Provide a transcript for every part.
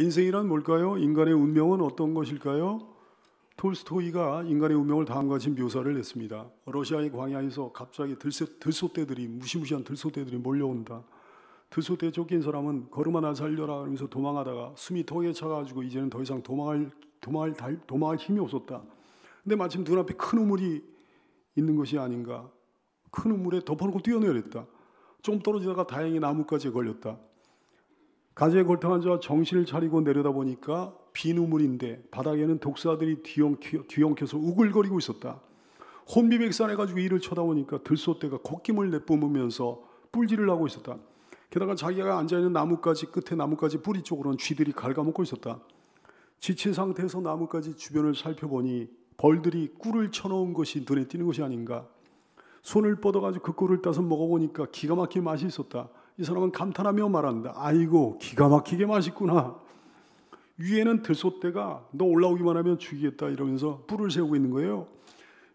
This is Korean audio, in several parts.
인생이란 뭘까요? 인간의 운명은 어떤 것일까요? 톨스토이가 인간의 운명을 다음과 같이 묘사를 했습니다. 러시아의 광야에서 갑자기 들소떼들이, 무시무시한 들소떼들이 몰려온다. 들소떼에 쫓긴 사람은 걸음아 나 살려라 하면서 도망하다가 숨이 턱에 차가지고 이제는 더 이상 도망할 힘이 없었다. 근데 마침 눈앞에 큰 우물이 있는 것이 아닌가. 큰 우물에 덮어놓고 뛰어내렸다. 좀 떨어지다가 다행히 나뭇가지에 걸렸다. 가지에 걸터 앉아 정신을 차리고 내려다보니까 빈 우물인데 바닥에는 독사들이 뒤엉켜서 우글거리고 있었다. 혼비백산해가지고 이를 쳐다보니까 들소떼가 콧김을 내뿜으면서 뿔질을 하고 있었다. 게다가 자기가 앉아있는 나뭇가지 끝에 나뭇가지 뿌리 쪽으로는 쥐들이 갉아먹고 있었다. 지친 상태에서 나뭇가지 주변을 살펴보니 벌들이 꿀을 쳐놓은 것이 눈에 띄는 것이 아닌가. 손을 뻗어가지고 그 꿀을 따서 먹어보니까 기가 막히게 맛이 있었다. 이 사람은 감탄하며 말한다. 아이고 기가 막히게 맛있구나. 위에는 들소떼가 너 올라오기만 하면 죽이겠다 이러면서 뿔을 세우고 있는 거예요.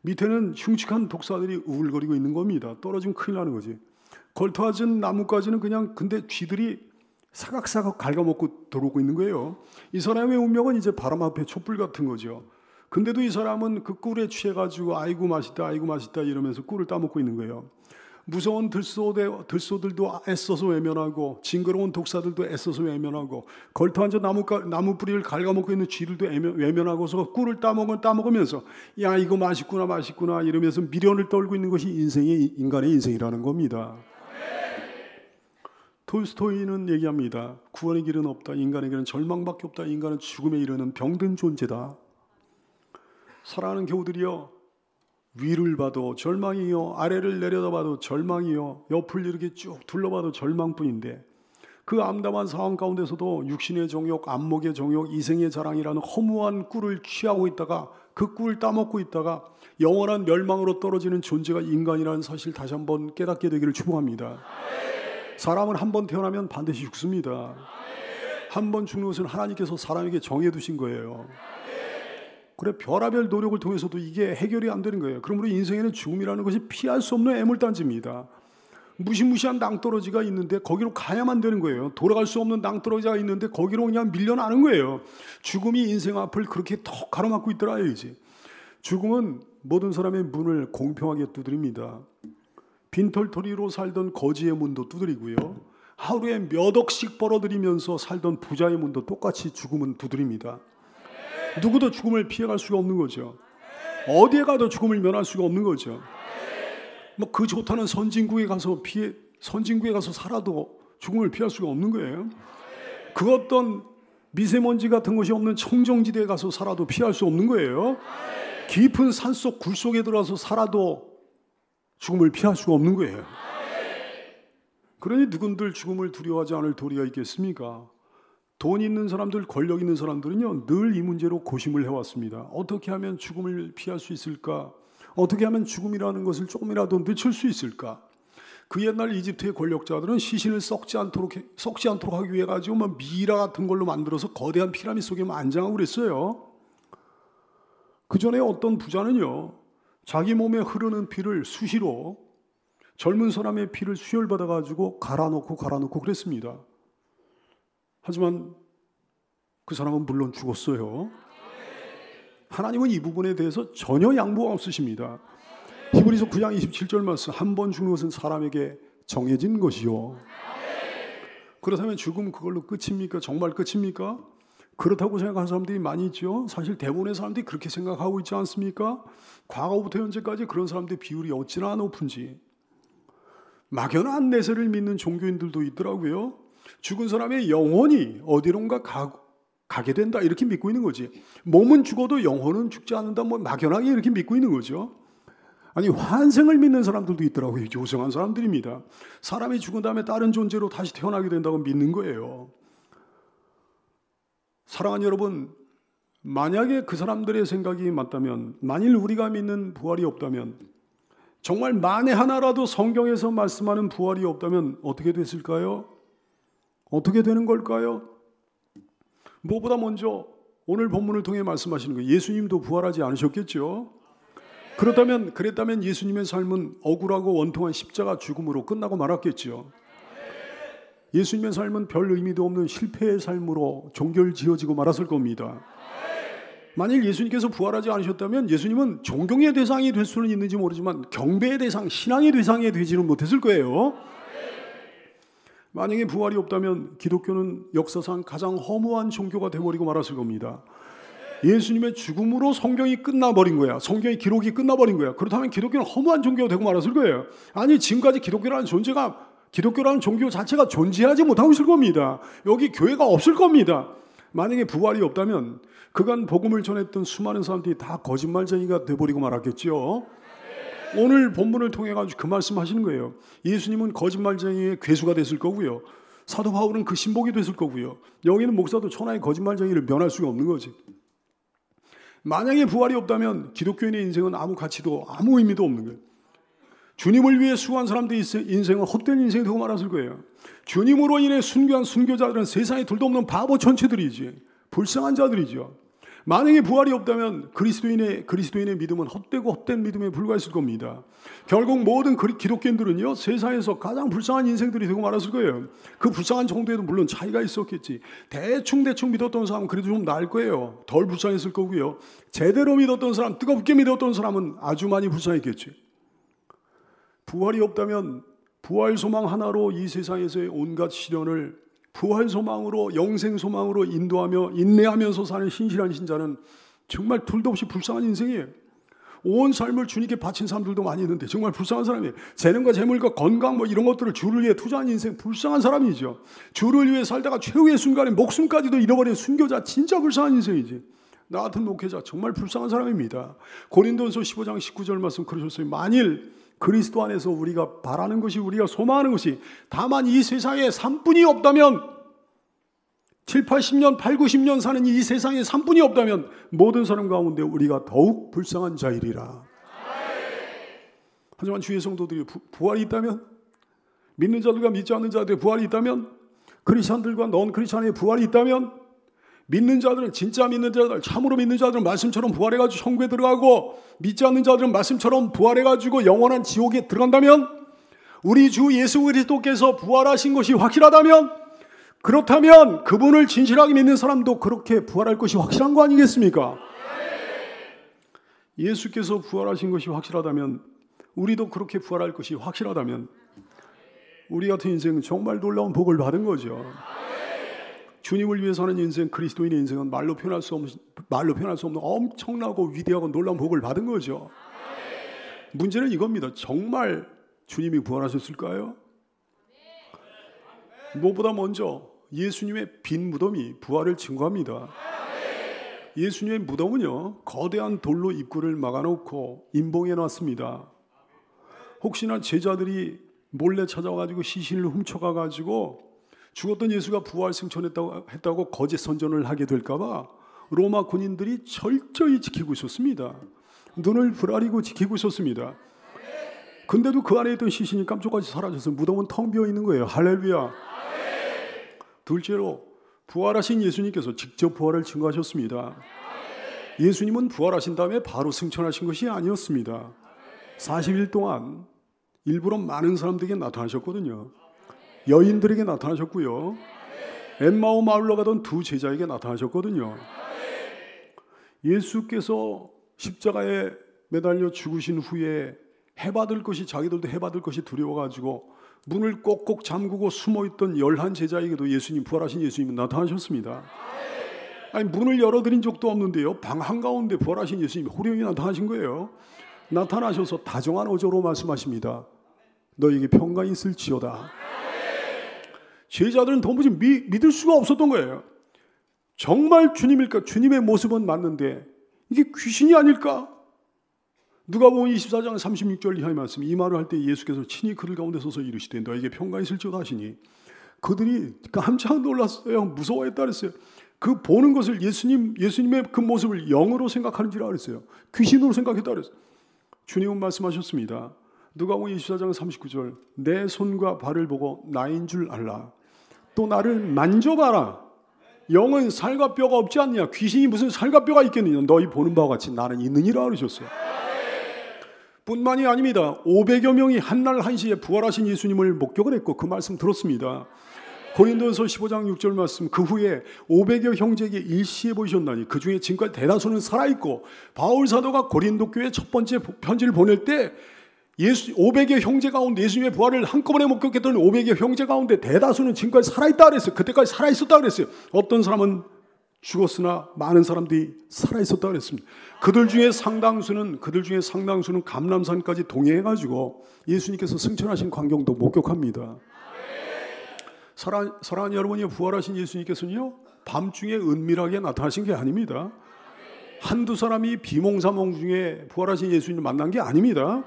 밑에는 흉측한 독사들이 우글거리고 있는 겁니다. 떨어지면 큰일 나는 거지. 걸터앉은 나뭇가지는 그냥 근데 쥐들이 사각사각 갉아먹고 들어오고 있는 거예요. 이 사람의 운명은 이제 바람 앞에 촛불 같은 거죠. 근데도 이 사람은 그 꿀에 취해가지고 아이고 맛있다 이러면서 꿀을 따먹고 있는 거예요. 무서운 들소들도 애써서 외면하고 징그러운 독사들도 애써서 외면하고 걸터앉아 나무 뿌리를 갉아먹고 있는 쥐들도 외면하고서 꿀을 따먹으면서 야 이거 맛있구나 이러면서 미련을 떨고 있는 것이 인간의 인생이라는 겁니다. 톨스토이는 얘기합니다. 구원의 길은 없다. 인간에게는 절망밖에 없다. 인간은 죽음에 이르는 병든 존재다. 사랑하는 교우들이여, 위를 봐도 절망이요, 아래를 내려다봐도 절망이요, 옆을 이렇게 쭉 둘러봐도 절망뿐인데 그 암담한 상황 가운데서도 육신의 정욕, 안목의 정욕, 이생의 자랑이라는 허무한 꿀을 취하고 있다가 그 꿀을 따먹고 있다가 영원한 멸망으로 떨어지는 존재가 인간이라는 사실 다시 한번 깨닫게 되기를 축복합니다. 사람은 한 번 태어나면 반드시 죽습니다. 한 번 죽는 것은 하나님께서 사람에게 정해두신 거예요. 그래 별의별 노력을 통해서도 이게 해결이 안 되는 거예요. 그러므로 인생에는 죽음이라는 것이 피할 수 없는 애물단지입니다. 무시무시한 낭떠러지가 있는데 거기로 가야만 되는 거예요. 돌아갈 수 없는 낭떠러지가 있는데 거기로 그냥 밀려나는 거예요. 죽음이 인생 앞을 그렇게 턱 가로막고 있더라 이지. 죽음은 모든 사람의 문을 공평하게 두드립니다. 빈털터리로 살던 거지의 문도 두드리고요. 하루에 몇 억씩 벌어들이면서 살던 부자의 문도 똑같이 죽음은 두드립니다. 누구도 죽음을 피해갈 수가 없는 거죠. 어디에 가도 죽음을 면할 수가 없는 거죠. 뭐 그 좋다는 선진국에 가서 살아도 죽음을 피할 수가 없는 거예요. 그 어떤 미세먼지 같은 것이 없는 청정지대에 가서 살아도 피할 수 없는 거예요. 깊은 산속 굴속에 들어가서 살아도 죽음을 피할 수가 없는 거예요. 그러니 누군들 죽음을 두려워하지 않을 도리가 있겠습니까? 돈 있는 사람들, 권력 있는 사람들은요 늘 이 문제로 고심을 해왔습니다. 어떻게 하면 죽음을 피할 수 있을까? 어떻게 하면 죽음이라는 것을 조금이라도 늦출 수 있을까? 그 옛날 이집트의 권력자들은 시신을 썩지 않도록 하기 위해 가지고 뭐 미이라 같은 걸로 만들어서 거대한 피라미드 속에 안장하고 그랬어요. 그 전에 어떤 부자는요 자기 몸에 흐르는 피를 수시로 젊은 사람의 피를 수혈받아 가지고 갈아놓고 그랬습니다. 하지만 그 사람은 물론 죽었어요. 하나님은 이 부분에 대해서 전혀 양보가 없으십니다. 히브리서 9장 27절 말씀, 한 번 죽는 것은 사람에게 정해진 것이요. 그렇다면 죽음 그걸로 끝입니까? 정말 끝입니까? 그렇다고 생각하는 사람들이 많이 있죠. 사실 대부분의 사람들이 그렇게 생각하고 있지 않습니까? 과거부터 현재까지 그런 사람들의 비율이 어찌나 높은지. 막연한 내세를 믿는 종교인들도 있더라고요. 죽은 사람의 영혼이 어디론가 가게 된다 이렇게 믿고 있는 거지. 몸은 죽어도 영혼은 죽지 않는다 뭐 막연하게 이렇게 믿고 있는 거죠. 아니 환생을 믿는 사람들도 있더라고요. 요성한 사람들입니다. 사람이 죽은 다음에 다른 존재로 다시 태어나게 된다고 믿는 거예요. 사랑하는 여러분, 만약에 그 사람들의 생각이 맞다면, 만일 우리가 믿는 부활이 없다면, 정말 만에 하나라도 성경에서 말씀하는 부활이 없다면 어떻게 됐을까요? 어떻게 되는 걸까요? 무엇보다 먼저 오늘 본문을 통해 말씀하시는 거예요. 예수님도 부활하지 않으셨겠죠? 그랬다면 예수님의 삶은 억울하고 원통한 십자가 죽음으로 끝나고 말았겠죠. 예수님의 삶은 별 의미도 없는 실패의 삶으로 종결 지어지고 말았을 겁니다. 만일 예수님께서 부활하지 않으셨다면 예수님은 존경의 대상이 될 수는 있는지 모르지만 경배의 대상, 신앙의 대상이 되지는 못했을 거예요. 만약에 부활이 없다면 기독교는 역사상 가장 허무한 종교가 되어버리고 말았을 겁니다. 예수님의 죽음으로 성경이 끝나버린 거야. 성경의 기록이 끝나버린 거야. 그렇다면 기독교는 허무한 종교가 되고 말았을 거예요. 아니, 지금까지 기독교라는 종교 자체가 존재하지 못하고 있을 겁니다. 여기 교회가 없을 겁니다. 만약에 부활이 없다면 그간 복음을 전했던 수많은 사람들이 다 거짓말쟁이가 돼버리고 말았겠죠. 오늘 본문을 통해 가지고 그 말씀하시는 거예요. 예수님은 거짓말쟁이의 괴수가 됐을 거고요. 사도 바울은 그 신복이 됐을 거고요. 여기는 목사도 천하의 거짓말쟁이를 면할 수가 없는 거지. 만약에 부활이 없다면 기독교인의 인생은 아무 가치도 아무 의미도 없는 거예요. 주님을 위해 수고한 사람들의 인생은 헛된 인생이 되고 말았을 거예요. 주님으로 인해 순교한 순교자들은 세상에 둘도 없는 바보 천체들이지, 불쌍한 자들이죠. 만약에 부활이 없다면 그리스도인의 믿음은 헛되고 헛된 믿음에 불과했을 겁니다. 결국 모든 기독교인들은요, 세상에서 가장 불쌍한 인생들이 되고 말았을 거예요. 그 불쌍한 정도에도 물론 차이가 있었겠지. 대충 믿었던 사람은 그래도 좀 나을 거예요. 덜 불쌍했을 거고요. 제대로 믿었던 사람, 뜨겁게 믿었던 사람은 아주 많이 불쌍했겠지. 부활이 없다면 부활 소망 하나로 이 세상에서의 온갖 시련을 부활 소망으로, 영생 소망으로 인도하며 인내하면서 사는 신실한 신자는 정말 둘도 없이 불쌍한 인생이에요. 온 삶을 주님께 바친 사람들도 많이 있는데 정말 불쌍한 사람이에요. 재능과 재물과 건강 이런 것들을 주를 위해 투자한 인생, 불쌍한 사람이죠. 주를 위해 살다가 최후의 순간에 목숨까지도 잃어버린 순교자, 진짜 불쌍한 인생이지. 나 같은 목회자 정말 불쌍한 사람입니다. 고린도전서 15장 19절 말씀 그러셨어요. 만일 그리스도 안에서 우리가 바라는 것이, 우리가 소망하는 것이 다만 이 세상에 산뿐이 없다면, 7, 80년, 8, 90년 사는 이 세상에 산뿐이 없다면 모든 사람 가운데 우리가 더욱 불쌍한 자이리라. 하지만 주의 성도들이 부활이 있다면, 믿는 자들과 믿지 않는 자들의 부활이 있다면, 크리스찬들과 넌 크리스찬의 부활이 있다면, 믿는 자들은, 진짜 믿는 자들, 참으로 믿는 자들은 말씀처럼 부활해가지고 천국에 들어가고, 믿지 않는 자들은 말씀처럼 부활해가지고 영원한 지옥에 들어간다면, 우리 주 예수 그리스도께서 부활하신 것이 확실하다면, 그렇다면 그분을 진실하게 믿는 사람도 그렇게 부활할 것이 확실한 거 아니겠습니까? 예수께서 부활하신 것이 확실하다면, 우리도 그렇게 부활할 것이 확실하다면, 우리 같은 인생은 정말 놀라운 복을 받은 거죠. 주님을 위해 사는 인생, 그리스도인의 인생은 말로 표현할 수 없는 엄청나고 위대하고 놀라운 복을 받은 거죠. 문제는 이겁니다. 정말 주님이 부활하셨을까요? 무엇보다 먼저 예수님의 빈 무덤이 부활을 증거합니다. 예수님의 무덤은요, 거대한 돌로 입구를 막아놓고 임봉해 놨습니다. 혹시나 제자들이 몰래 찾아와가지고 시신을 훔쳐가가지고 죽었던 예수가 부활 승천했다고 거짓 선전을 하게 될까봐 로마 군인들이 철저히 지키고 있었습니다. 눈을 부라리고 지키고 있었습니다. 근데도 그 안에 있던 시신이 깜짝같이 사라져서 무덤은 텅 비어 있는 거예요. 할렐루야. 둘째로 부활하신 예수님께서 직접 부활을 증거하셨습니다. 예수님은 부활하신 다음에 바로 승천하신 것이 아니었습니다. 40일 동안 일부러 많은 사람들에게 나타나셨거든요. 여인들에게 나타나셨고요. 엠마오 마을로 가던 두 제자에게 나타나셨거든요. 예수께서 십자가에 매달려 죽으신 후에 해받을 것이, 자기들도 해받을 것이 두려워가지고 문을 꼭꼭 잠그고 숨어있던 11 제자에게도 예수님, 부활하신 예수님은 나타나셨습니다. 아니, 문을 열어드린 적도 없는데요, 방 한가운데 부활하신 예수님이 호령이 나타나신 거예요. 나타나셔서 다정한 어조로 말씀하십니다. 너에게 평강이 있을지어다. 제자들은 도무지 믿을 수가 없었던 거예요. 정말 주님일까? 주님의 모습은 맞는데 이게 귀신이 아닐까? 누가복음 24장 36절 이하의 말씀, 이 말을 할 때 예수께서 친히 그들 가운데 서서 이르시되 너에게 평강이 있을지어다 하시니 그들이 깜짝 놀랐어요. 무서워했다 그랬어요. 그 보는 것을 예수님의 그 모습을 영으로 생각하는지라 그랬어요. 귀신으로 생각했다 그랬어요. 주님은 말씀하셨습니다. 누가복음 24장 39절, 내 손과 발을 보고 나인 줄 알라. 또 나를 만져봐라. 영은 살과 뼈가 없지 않느냐. 귀신이 무슨 살과 뼈가 있겠느냐. 너희 보는 바와 같이 나는 있느니라 그러셨어요. 뿐만이 아닙니다. 500여 명이 한날 한시에 부활하신 예수님을 목격을 했고 그 말씀 들었습니다. 고린도전서 15장 6절 말씀, 그 후에 500여 형제에게 일시에 보이셨나니 그 중에 지금까지 대다수는 살아있고, 바울 사도가 고린도 교회 첫 번째 편지를 보낼 때 500여 형제 가운데 예수님의 부활을 한꺼번에 목격했던 500여 형제 가운데 대다수는 지금까지 살아있다 그랬어요. 그때까지 살아있었다 그랬어요. 어떤 사람은 죽었으나 많은 사람들이 살아있었다 그랬습니다. 그들 중에 상당수는 감람산까지 동행해가지고 예수님께서 승천하신 광경도 목격합니다. 사랑하는 여러분이, 부활하신 예수님께서는요, 밤중에 은밀하게 나타나신 게 아닙니다. 한두 사람이 비몽사몽 중에 부활하신 예수님을 만난 게 아닙니다.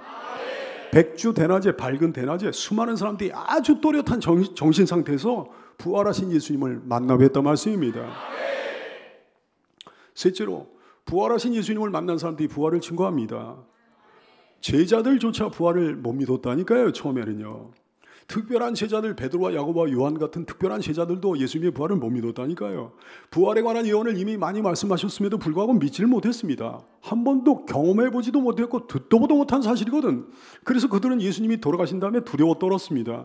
백주 대낮에, 밝은 대낮에 수많은 사람들이 아주 또렷한 정신 상태에서 부활하신 예수님을 만나고 했단 말씀입니다. 셋째로, 부활하신 예수님을 만난 사람들이 부활을 증거합니다. 제자들조차 부활을 못 믿었다니까요. 처음에는요. 특별한 제자들, 베드로와 야고보와 요한 같은 특별한 제자들도 예수님의 부활을 못 믿었다니까요. 부활에 관한 예언을 이미 많이 말씀하셨음에도 불구하고 믿지를 못했습니다. 한 번도 경험해보지도 못했고 듣도 보도 못한 사실이거든. 그래서 그들은 예수님이 돌아가신 다음에 두려워 떨었습니다.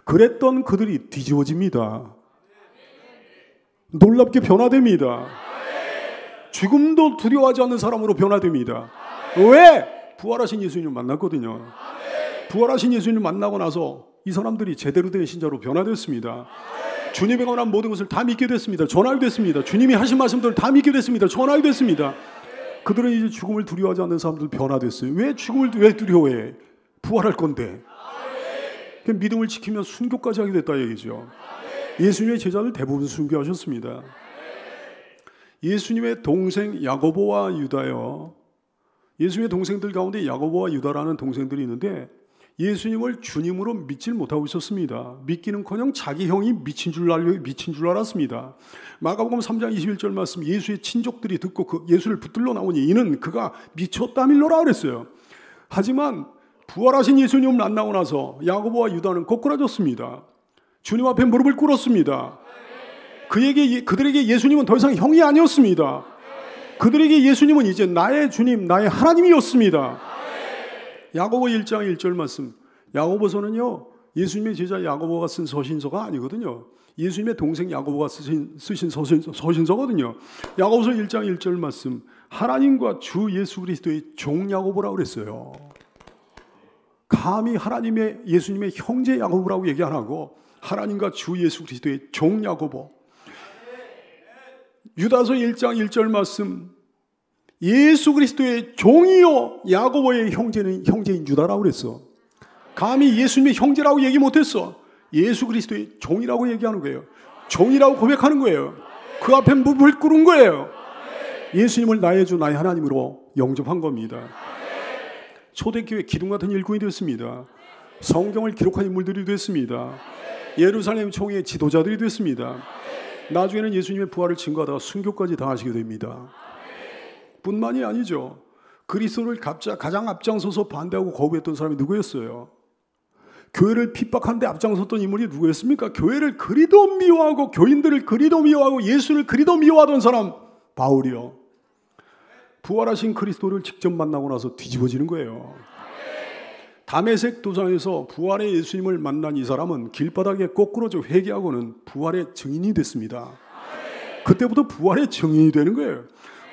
그랬던 그들이 뒤집어집니다. 놀랍게 변화됩니다. 죽음도 두려워하지 않는 사람으로 변화됩니다. 왜? 부활하신 예수님을 만났거든요. 부활하신 예수님을 만나고 나서 이 사람들이 제대로 된 신자로 변화됐습니다. 주님에 관한 모든 것을 다 믿게 됐습니다. 전하게 됐습니다. 주님이 하신 말씀들을 다 믿게 됐습니다. 전하게 됐습니다. 그들은 이제 죽음을 두려워하지 않는 사람들 변화됐어요. 왜 죽음을 왜 두려워해? 부활할 건데. 믿음을 지키면 순교까지 하게 됐다 얘기죠. 예수님의 제자들 대부분 순교하셨습니다. 예수님의 동생 야고보와 유다요. 예수님의 동생들 가운데 야고보와 유다라는 동생들이 있는데 예수님을 주님으로 믿질 못하고 있었습니다. 믿기는커녕 자기 형이 미친 줄 알았습니다. 마가복음 3장 21절 말씀, 예수의 친족들이 듣고 그 예수를 붙들러 나오니 이는 그가 미쳤다밀로라 그랬어요. 하지만 부활하신 예수님을 만나고 나서 야고보와 유다는 꼬꾸라졌습니다. 주님 앞에 무릎을 꿇었습니다. 그들에게 예수님은 더 이상 형이 아니었습니다. 그들에게 예수님은 이제 나의 주님, 나의 하나님이었습니다. 야고보 1장 1절 말씀, 야고보서는요, 예수님의 제자 야고보가 쓴 서신서가 아니거든요. 예수님의 동생 야고보가 쓰신 서신서거든요. 야고보서 1장 1절 말씀, 하나님과 주 예수 그리스도의 종 야고보라고 그랬어요. 감히 하나님의 예수님의 형제 야고보라고 얘기 안 하고 하나님과 주 예수 그리스도의 종 야고보. 유다서 1장 1절 말씀, 예수 그리스도의 종이요 야고보의 형제인 유다라고 그랬어. 감히 예수님의 형제라고 얘기 못했어. 예수 그리스도의 종이라고 얘기하는 거예요. 종이라고 고백하는 거예요. 그 앞에 무릎을 꿇은 거예요. 예수님을 나의 주 나의 하나님으로 영접한 겁니다. 초대교회 기둥 같은 일꾼이 됐습니다. 성경을 기록한 인물들이 됐습니다. 예루살렘 총회의 지도자들이 됐습니다. 나중에는 예수님의 부활을 증거하다가 순교까지 당하시게 됩니다. 뿐만이 아니죠. 그리스도를 가장 앞장서서 반대하고 거부했던 사람이 누구였어요? 교회를 핍박하는데 앞장섰던 인물이 누구였습니까? 교회를 그리도 미워하고 교인들을 그리도 미워하고 예수를 그리도 미워하던 사람, 바울이요. 부활하신 그리스도를 직접 만나고 나서 뒤집어지는 거예요. 다메섹 도상에서 부활의 예수님을 만난 이 사람은 길바닥에 꼬꾸러져 회개하고는 부활의 증인이 됐습니다. 그때부터 부활의 증인이 되는 거예요.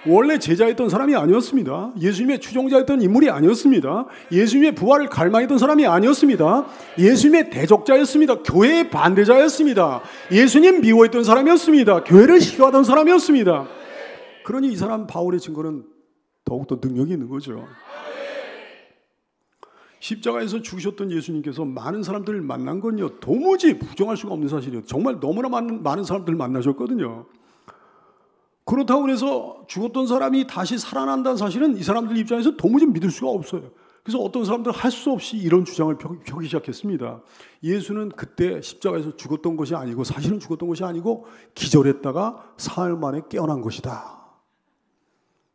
원래 제자였던 사람이 아니었습니다. 예수님의 추종자였던 인물이 아니었습니다. 예수님의 부활을 갈망했던 사람이 아니었습니다. 예수님의 대적자였습니다. 교회의 반대자였습니다. 예수님 미워했던 사람이었습니다. 교회를 싫어하던 사람이었습니다. 그러니 이 사람 바울의 증거는 더욱더 능력이 있는 거죠. 십자가에서 죽으셨던 예수님께서 많은 사람들을 만난 건요, 도무지 부정할 수가 없는 사실이에요. 정말 너무나 많은 사람들을 만나셨거든요. 그렇다고 해서 죽었던 사람이 다시 살아난다는 사실은 이 사람들 입장에서 도무지 믿을 수가 없어요. 그래서 어떤 사람들은 할 수 없이 이런 주장을 펴기 시작했습니다. 예수는 그때 십자가에서 죽었던 것이 아니고, 사실은 죽었던 것이 아니고 기절했다가 사흘 만에 깨어난 것이다.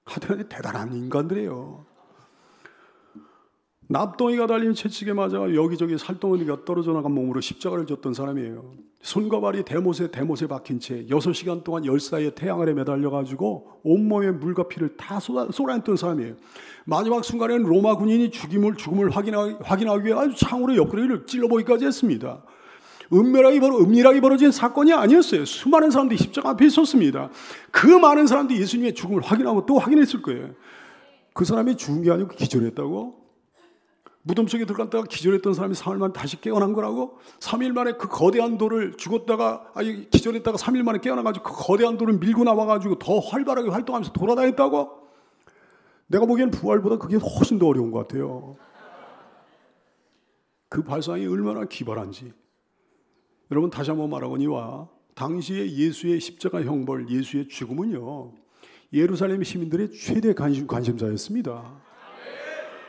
하여튼 대단한 인간들이에요. 납덩이가 달린 채찍에 맞아 여기저기 살덩어리가 떨어져 나간 몸으로 십자가를 졌던 사람이에요. 손과 발이 대못에 박힌 채 6시간 동안 열사의 태양 아래 매달려가지고 온몸에 물과 피를 다 쏟아냈던 사람이에요. 마지막 순간에는 로마 군인이 죽음을 확인하기 위해 아주 창으로 옆구리를 찔러보기까지 했습니다. 은밀하게 벌어진 사건이 아니었어요. 수많은 사람들이 십자가 앞에 있었습니다. 그 많은 사람들이 예수님의 죽음을 확인하고 또 확인했을 거예요. 그 사람이 죽은 게 아니고 기절했다고? 무덤 속에 들어갔다가 기절했던 사람이 3일 만에 다시 깨어난 거라고? 3일 만에 그 거대한 돌을 기절했다가 3일 만에 깨어나가지고 그 거대한 돌을 밀고 나와가지고 더 활발하게 활동하면서 돌아다녔다고? 내가 보기엔 부활보다 그게 훨씬 더 어려운 것 같아요. 그 발상이 얼마나 기발한지. 여러분, 다시 한번 말하거니와 당시에 예수의 십자가 형벌, 예수의 죽음은요, 예루살렘 시민들의 최대 관심사였습니다.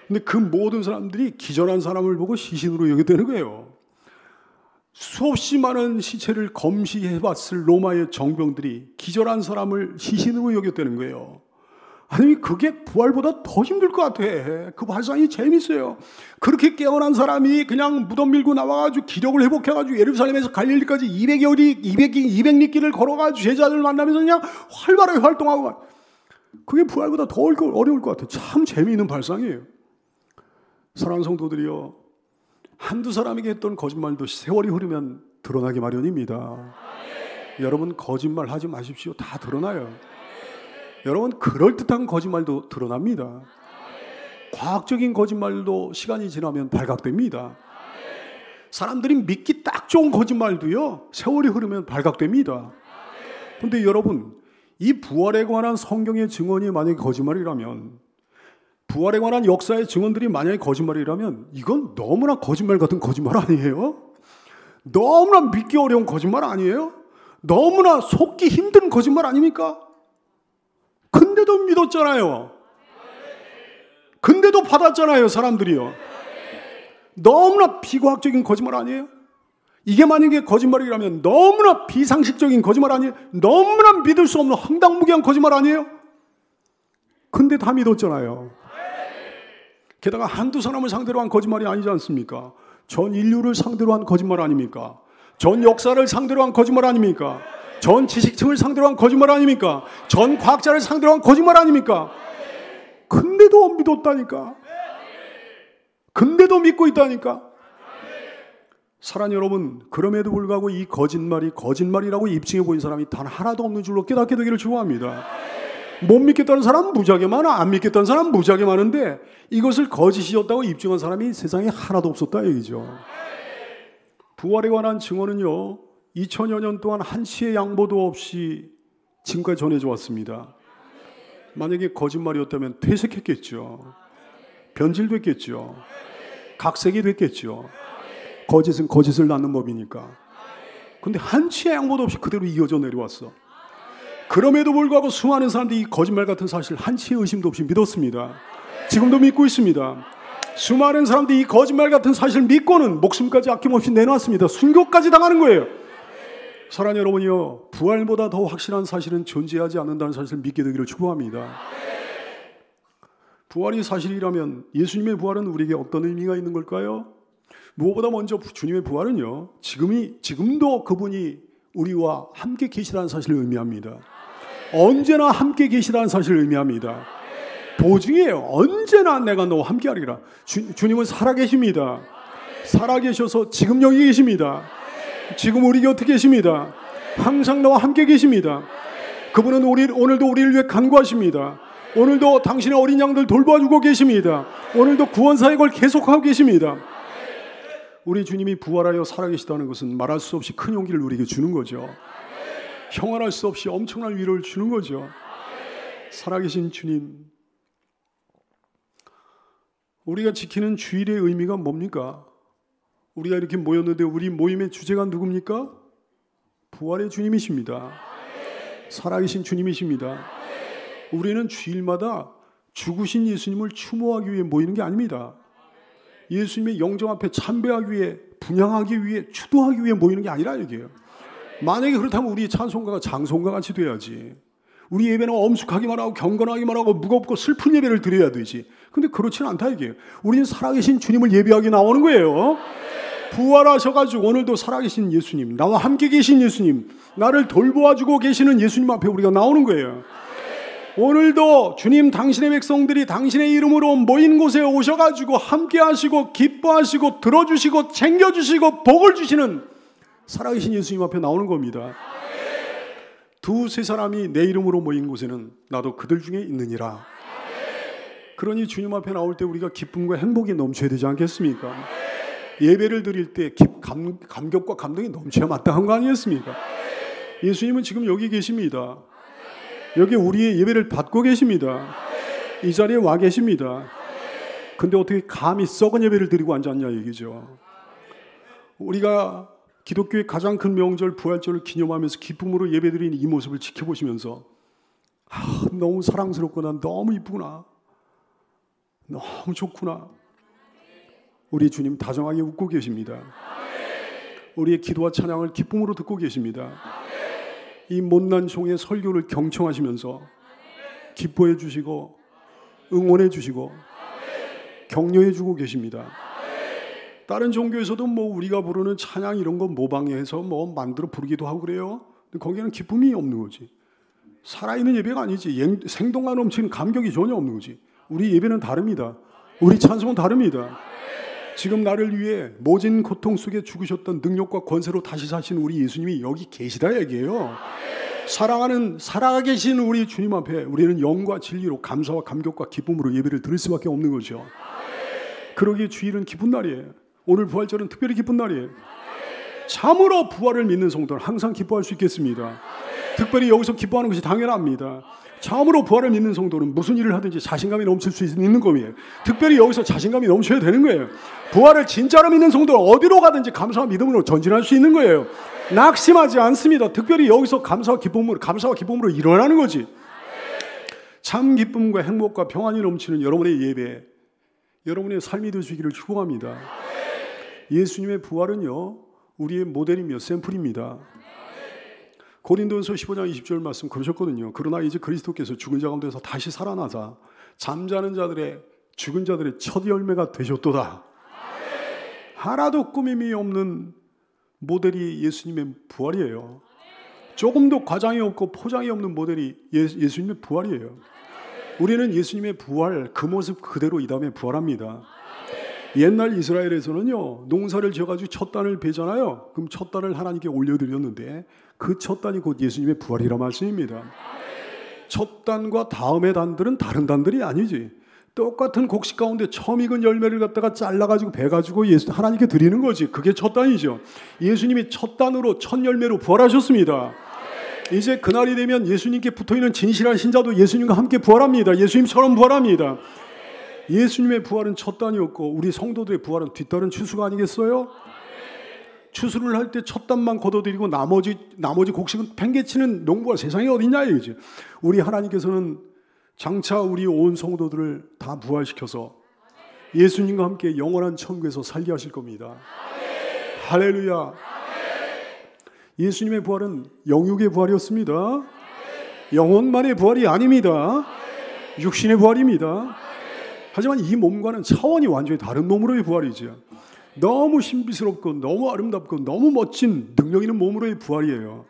근데 그 모든 사람들이 기절한 사람을 보고 시신으로 여겨되는 거예요. 수없이 많은 시체를 검시해봤을 로마의 정병들이 기절한 사람을 시신으로 여겼다는 거예요. 아니, 그게 부활보다 더 힘들 것 같아. 그 발상이 재밌어요. 그렇게 깨어난 사람이 그냥 무덤 밀고 나와가지고 기력을 회복해가지고 예루살렘에서 갈릴리까지 200리길을 걸어가지고 제자들 만나면서 그냥 활발하게 활동하고, 그게 부활보다 더 어려울 것 같아. 참 재미있는 발상이에요. 사랑하는 성도들이요, 한두 사람에게 했던 거짓말도 세월이 흐르면 드러나기 마련입니다. 여러분, 거짓말 하지 마십시오. 다 드러나요. 여러분, 그럴듯한 거짓말도 드러납니다. 과학적인 거짓말도 시간이 지나면 발각됩니다. 사람들이 믿기 딱 좋은 거짓말도요, 세월이 흐르면 발각됩니다. 그런데 여러분, 이 부활에 관한 성경의 증언이 만약에 거짓말이라면, 부활에 관한 역사의 증언들이 만약에 거짓말이라면 이건 너무나 거짓말 같은 거짓말 아니에요? 너무나 믿기 어려운 거짓말 아니에요? 너무나 속기 힘든 거짓말 아닙니까? 근데도 믿었잖아요. 근데도 받았잖아요, 사람들이요. 너무나 비과학적인 거짓말 아니에요? 이게 만약에 거짓말이라면 너무나 비상식적인 거짓말 아니에요? 너무나 믿을 수 없는 황당무계한 거짓말 아니에요? 근데 다 믿었잖아요. 게다가 한두 사람을 상대로 한 거짓말이 아니지 않습니까? 전 인류를 상대로 한 거짓말 아닙니까? 전 역사를 상대로 한 거짓말 아닙니까? 전 지식층을 상대로 한 거짓말 아닙니까? 전 과학자를 상대로 한 거짓말 아닙니까? 근데도 믿었다니까. 근데도 믿고 있다니까. 사랑하는 여러분, 그럼에도 불구하고 이 거짓말이 거짓말이라고 입증해 보인 사람이 단 하나도 없는 줄로 깨닫게 되기를 축원합니다. 못 믿겠다는 사람은 무지하게 많아. 안 믿겠다는 사람은 무지하게 많은데 이것을 거짓이었다고 입증한 사람이 세상에 하나도 없었다 얘기죠. 부활에 관한 증언은요, 2000여 년 동안 한치의 양보도 없이 지금까지 전해져 왔습니다. 만약에 거짓말이었다면 퇴색했겠죠. 변질됐겠죠. 각색이 됐겠죠. 거짓은 거짓을 낳는 법이니까. 근데 한치의 양보도 없이 그대로 이어져 내려왔어. 그럼에도 불구하고 수많은 사람들이 이 거짓말 같은 사실 한치의 의심도 없이 믿었습니다. 지금도 믿고 있습니다. 수많은 사람들이 이 거짓말 같은 사실을 믿고는 목숨까지 아낌없이 내놨습니다. 순교까지 당하는 거예요. 사랑하는 여러분이요, 부활보다 더 확실한 사실은 존재하지 않는다는 사실을 믿게 되기를 축복합니다. 부활이 사실이라면 예수님의 부활은 우리에게 어떤 의미가 있는 걸까요? 무엇보다 먼저 주님의 부활은요, 지금도 그분이 우리와 함께 계시다는 사실을 의미합니다. 언제나 함께 계시다는 사실을 의미합니다. 보증이에요. 언제나 내가 너와 함께 하리라. 주님은 살아계십니다. 살아계셔서 지금 여기 계십니다. 지금 우리 곁에 계십니다. 항상 나와 함께 계십니다. 그분은 오늘도 우리를 위해 간구하십니다. 오늘도 당신의 어린 양들 돌봐주고 계십니다. 오늘도 구원사역을 계속하고 계십니다. 우리 주님이 부활하여 살아계시다는 것은 말할 수 없이 큰 용기를 우리에게 주는 거죠. 형언할 수 없이 엄청난 위로를 주는 거죠. 살아계신 주님, 우리가 지키는 주일의 의미가 뭡니까? 우리가 이렇게 모였는데 우리 모임의 주제가 누굽니까? 부활의 주님이십니다. 살아계신 주님이십니다. 우리는 주일마다 죽으신 예수님을 추모하기 위해 모이는 게 아닙니다. 예수님의 영정 앞에 참배하기 위해, 분향하기 위해, 추도하기 위해 모이는 게 아니라 얘기예요. 만약에 그렇다면 우리의 찬송가가 장송가 같이 돼야지. 우리 예배는 엄숙하기만 하고 경건하기만 하고 무겁고 슬픈 예배를 드려야 되지. 근데 그렇지는 않다 얘기예요. 우리는 살아계신 주님을 예배하기 나오는 거예요. 부활하셔가지고 오늘도 살아계신 예수님, 나와 함께 계신 예수님, 나를 돌보아주고 계시는 예수님 앞에 우리가 나오는 거예요. 오늘도 주님, 당신의 백성들이 당신의 이름으로 모인 곳에 오셔가지고 함께 하시고 기뻐하시고 들어주시고 챙겨주시고 복을 주시는 살아계신 예수님 앞에 나오는 겁니다. 두세 사람이 내 이름으로 모인 곳에는 나도 그들 중에 있느니라. 그러니 주님 앞에 나올 때 우리가 기쁨과 행복이 넘쳐야 되지 않겠습니까? 예배를 드릴 때 감격과 감동이 넘쳐야 마땅한 거 아니겠습니까? 예수님은 지금 여기 계십니다. 여기 우리의 예배를 받고 계십니다. 이 자리에 와 계십니다. 근데 어떻게 감히 썩은 예배를 드리고 앉았냐 얘기죠. 우리가 기독교의 가장 큰 명절 부활절을 기념하면서 기쁨으로 예배드리는 이 모습을 지켜보시면서 너무 사랑스럽구나, 너무 이쁘구나, 너무 좋구나. 우리 주님 다정하게 웃고 계십니다. 우리의 기도와 찬양을 기쁨으로 듣고 계십니다. 이 못난 종의 설교를 경청하시면서 기뻐해 주시고 응원해 주시고 격려해 주고 계십니다. 다른 종교에서도 우리가 부르는 찬양 이런 거 모방해서 만들어 부르기도 하고 그래요. 근데 거기에는 기쁨이 없는 거지. 살아있는 예배가 아니지. 생동감 넘치는 감격이 전혀 없는 거지. 우리 예배는 다릅니다. 우리 찬송은 다릅니다. 지금 나를 위해 모진 고통 속에 죽으셨던 능력과 권세로 다시 사신 우리 예수님이 여기 계시다 얘기예요. 살아계신 우리 주님 앞에 우리는 영과 진리로 감사와 감격과 기쁨으로 예배를 드릴 수밖에 없는 거죠. 그러기에 주일은 기쁜 날이에요. 오늘 부활절은 특별히 기쁜 날이에요. 참으로 부활을 믿는 성도는 항상 기뻐할 수 있겠습니다. 특별히 여기서 기뻐하는 것이 당연합니다. 참으로 부활을 믿는 성도는 무슨 일을 하든지 자신감이 넘칠 수 있는 겁니다. 특별히 여기서 자신감이 넘쳐야 되는 거예요. 부활을 진짜로 믿는 성도는 어디로 가든지 감사와 믿음으로 전진할 수 있는 거예요. 낙심하지 않습니다. 특별히 여기서 감사와 기쁨으로 일어나는 거지. 참 기쁨과 행복과 평안이 넘치는 여러분의 예배, 여러분의 삶이 되시기를 축복합니다. 예수님의 부활은요, 우리의 모델이며 샘플입니다. 고린도전서 15장 20절 말씀 그러셨거든요. 그러나 이제 그리스도께서 죽은 자 가운데서 다시 살아나사 잠자는 자들의 죽은 자들의 첫 열매가 되셨도다. 하나도 꾸밈이 없는 모델이 예수님의 부활이에요. 조금도 과장이 없고 포장이 없는 모델이 예수님의 부활이에요. 우리는 예수님의 부활, 그 모습 그대로 이 다음에 부활합니다. 옛날 이스라엘에서는요, 농사를 지어가지고 첫 단을 베잖아요. 그럼 첫 단을 하나님께 올려드렸는데 그 첫 단이 곧 예수님의 부활이라 말씀입니다. 첫 단과 다음의 단들은 다른 단들이 아니지. 똑같은 곡식 가운데 처음 익은 열매를 갖다가 잘라가지고 베가지고 하나님께 드리는 거지. 그게 첫 단이죠. 예수님이 첫 단으로 첫 열매로 부활하셨습니다. 이제 그날이 되면 예수님께 붙어있는 진실한 신자도 예수님과 함께 부활합니다. 예수님처럼 부활합니다. 예수님의 부활은 첫 단이었고 우리 성도들의 부활은 뒤따른 추수가 아니겠어요? 추수를 할 때 첫 단만 걷어들이고 나머지 곡식은 팽개치는 농부가 세상에 어딨냐 이거지. 우리 하나님께서는 장차 우리 온 성도들을 다 부활시켜서 예수님과 함께 영원한 천국에서 살게 하실 겁니다. 할렐루야. 예수님의 부활은 영육의 부활이었습니다. 영혼만의 부활이 아닙니다. 육신의 부활입니다. 하지만 이 몸과는 차원이 완전히 다른 몸으로의 부활이죠. 너무 신비스럽고 너무 아름답고 너무 멋진 능력 있는 몸으로의 부활이에요.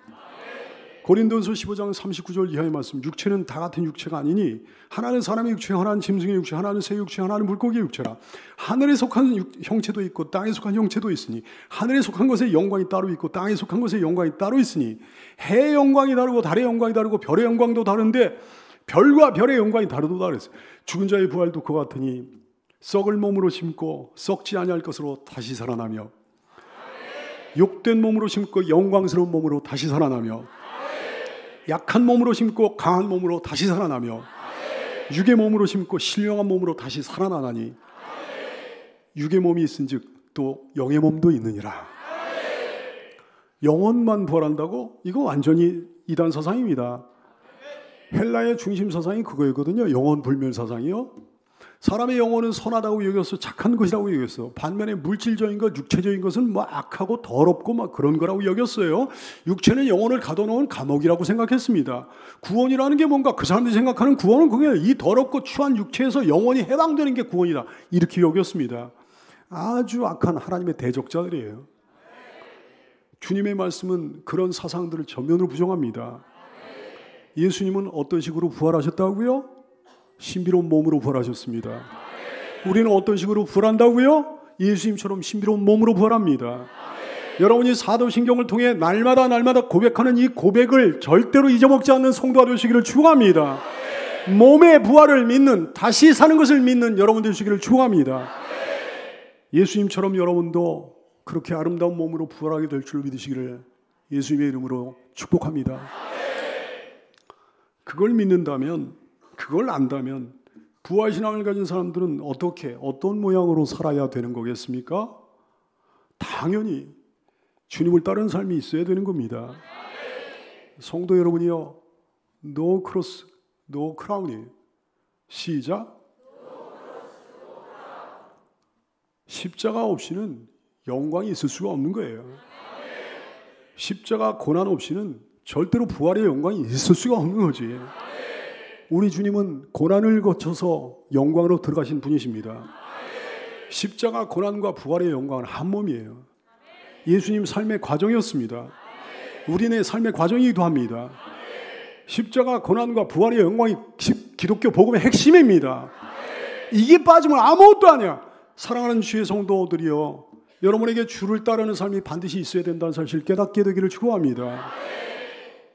고린도전서 15장 39절 이하의 말씀, 육체는 다 같은 육체가 아니니 하나는 사람의 육체, 하나는 짐승의 육체, 하나는 새 육체, 하나는 물고기의 육체라. 하늘에 속한 형체도 있고 땅에 속한 형체도 있으니 하늘에 속한 것의 영광이 따로 있고 땅에 속한 것의 영광이 따로 있으니 해의 영광이 다르고 달의 영광이 다르고 별의 영광도 다른데 별과 별의 영광이 다르도다 그랬어요. 죽은 자의 부활도 그와 같으니 썩을 몸으로 심고 썩지 아니할 것으로 다시 살아나며 욕된 몸으로 심고 영광스러운 몸으로 다시 살아나며 약한 몸으로 심고 강한 몸으로 다시 살아나며 육의 몸으로 심고 신령한 몸으로 다시 살아나나니 육의 몸이 있은즉 또 영의 몸도 있느니라. 영혼만 부활한다고? 이거 완전히 이단 사상입니다. 헬라의 중심 사상이 그거였거든요. 영혼 불멸 사상이요. 사람의 영혼은 선하다고 여겼어, 착한 것이라고 여겼어. 반면에 물질적인 것, 육체적인 것은 악하고 더럽고 그런 거라고 여겼어요. 육체는 영혼을 가둬놓은 감옥이라고 생각했습니다. 구원이라는 게 뭔가 그 사람들이 생각하는 구원은 그게 이 더럽고 추한 육체에서 영혼이 해방되는 게 구원이다, 이렇게 여겼습니다. 아주 악한 하나님의 대적자들이에요. 주님의 말씀은 그런 사상들을 전면으로 부정합니다. 예수님은 어떤 식으로 부활하셨다고요? 신비로운 몸으로 부활하셨습니다. 우리는 어떤 식으로 부활한다고요? 예수님처럼 신비로운 몸으로 부활합니다. 여러분이 사도신경을 통해 날마다 고백하는 이 고백을 절대로 잊어먹지 않는 성도가 되시기를 축원합니다. 몸의 부활을 믿는, 다시 사는 것을 믿는 여러분들 되시기를 축원합니다. 예수님처럼 여러분도 그렇게 아름다운 몸으로 부활하게 될 줄 믿으시기를 예수님의 이름으로 축복합니다. 그걸 믿는다면, 그걸 안다면 부활신앙을 가진 사람들은 어떤 모양으로 살아야 되는 거겠습니까? 당연히 주님을 따르는 삶이 있어야 되는 겁니다. 성도 여러분이요, No cross, no crown이에요. 시작. 십자가 없이는 영광이 있을 수가 없는 거예요. 십자가 고난 없이는 절대로 부활의 영광이 있을 수가 없는 거지. 우리 주님은 고난을 거쳐서 영광으로 들어가신 분이십니다. 십자가 고난과 부활의 영광은 한 몸이에요. 예수님 삶의 과정이었습니다. 우리네 삶의 과정이기도 합니다. 십자가 고난과 부활의 영광이 기독교 복음의 핵심입니다. 이게 빠지면 아무것도 아니야. 사랑하는 주의 성도들이여, 여러분에게 주를 따르는 삶이 반드시 있어야 된다는 사실 깨닫게 되기를 축원합니다.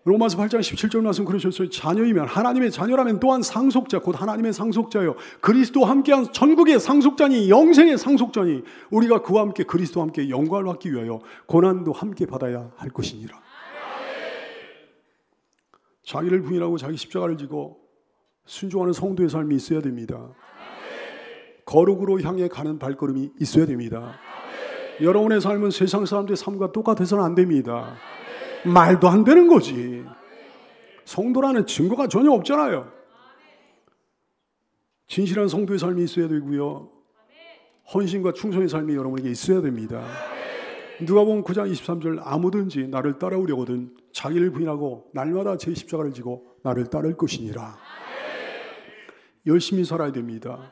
로마서 8장 17절 말씀 그러셨어요. 자녀이면, 하나님의 자녀라면 또한 상속자, 곧 하나님의 상속자요, 그리스도와 함께한 천국의 상속자니, 영생의 상속자니, 우리가 그와 함께 그리스도와 함께 영광을 받기 위하여 고난도 함께 받아야 할 것이니라. 자기를 부인하고 자기 십자가를 지고 순종하는 성도의 삶이 있어야 됩니다. 거룩으로 향해 가는 발걸음이 있어야 됩니다. 여러분의 삶은 세상 사람들의 삶과 똑같아서는 안 됩니다. 말도 안 되는 거지. 성도라는 증거가 전혀 없잖아요. 진실한 성도의 삶이 있어야 되고요, 헌신과 충성의 삶이 여러분에게 있어야 됩니다. 누가복음 9장 23절, 아무든지 나를 따라오려거든 자기를 부인하고 날마다 제 십자가를 지고 나를 따를 것이니라. 열심히 살아야 됩니다.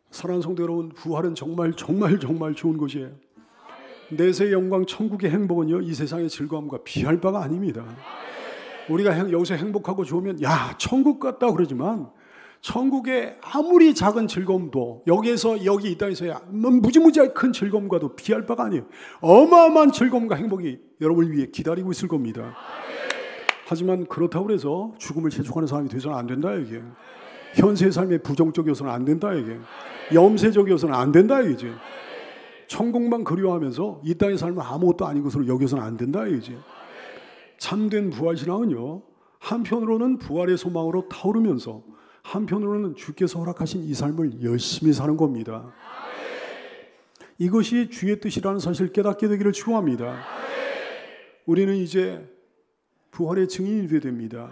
사랑하는 성도 여러분, 부활은 정말 좋은 것이에요. 내세의 영광, 천국의 행복은요, 이 세상의 즐거움과 비할 바가 아닙니다. 우리가 여기서 행복하고 좋으면 야, 천국 같다 그러지만, 천국의 아무리 작은 즐거움도 여기 이 땅에서야 무지무지하게 큰 즐거움과도 비할 바가 아니에요. 어마어마한 즐거움과 행복이 여러분을 위해 기다리고 있을 겁니다. 하지만 그렇다고 해서 죽음을 재촉하는 사람이 되서는 안 된다 이게. 현세의 삶에 부정적이어서는 안 된다 이게. 염세적이어서는 안 된다 이게. 천국만 그리워하면서 이 땅의 삶은 아무것도 아닌 것으로 여겨서는 안 된다 이거지. 참된 부활신앙은요, 한편으로는 부활의 소망으로 타오르면서 한편으로는 주께서 허락하신 이 삶을 열심히 사는 겁니다. 이것이 주의 뜻이라는 사실을 깨닫게 되기를 축원합니다. 우리는 이제 부활의 증인이 되어야 됩니다.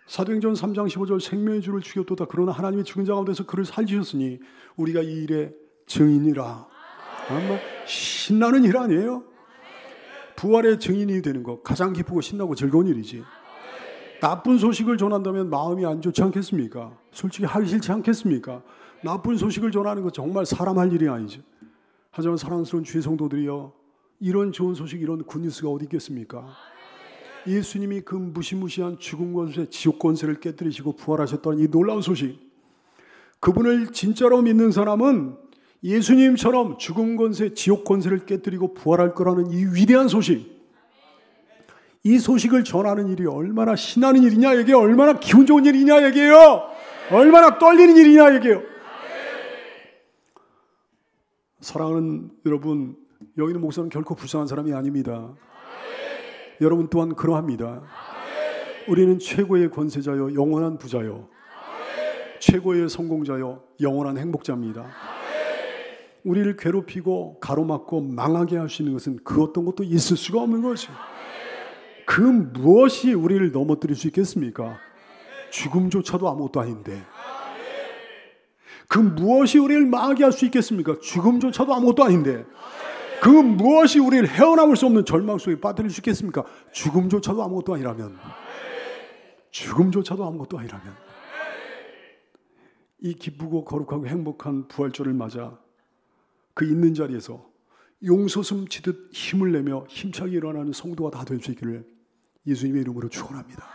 사도행전 3장 15절, 생명의 주를 죽였도다. 그러나 하나님이 죽은 자 가운데서 그를 살리셨으니 우리가 이 일에 증인이라. 아마 신나는 일 아니에요? 부활의 증인이 되는 거 가장 기쁘고 신나고 즐거운 일이지. 나쁜 소식을 전한다면 마음이 안 좋지 않겠습니까? 솔직히 하기 싫지 않겠습니까? 나쁜 소식을 전하는 거 정말 사람 할 일이 아니죠. 하지만 사랑스러운 주의 성도들이여, 이런 좋은 소식, 이런 굿뉴스가 어디 있겠습니까? 예수님이 그 무시무시한 죽음 권세, 지옥 권세를 깨뜨리시고 부활하셨다는 이 놀라운 소식, 그분을 진짜로 믿는 사람은 예수님처럼 죽음 권세, 지옥 권세를 깨뜨리고 부활할 거라는 이 위대한 소식, 이 소식을 전하는 일이 얼마나 신나는 일이냐 얘기해요. 얼마나 기분 좋은 일이냐 얘기해요. 얼마나 떨리는 일이냐 얘기해요. 사랑하는 여러분, 여기 있는 목사는 결코 불쌍한 사람이 아닙니다. 여러분 또한 그러합니다. 우리는 최고의 권세자요, 영원한 부자요, 최고의 성공자요, 영원한 행복자입니다. 우리를 괴롭히고 가로막고 망하게 할 수 있는 것은 그 어떤 것도 있을 수가 없는 것이죠. 그 무엇이 우리를 넘어뜨릴 수 있겠습니까? 죽음조차도 아무것도 아닌데. 그 무엇이 우리를 망하게 할 수 있겠습니까? 죽음조차도 아무것도 아닌데. 그 무엇이 우리를 헤어나올 수 없는 절망 속에 빠뜨릴 수 있겠습니까? 죽음조차도 아무것도 아니라면. 죽음조차도 아무것도 아니라면. 이 기쁘고 거룩하고 행복한 부활절을 맞아 그 있는 자리에서 용솟음 치듯 힘을 내며 힘차게 일어나는 성도가 다 될 수 있기를 예수님의 이름으로 축원합니다.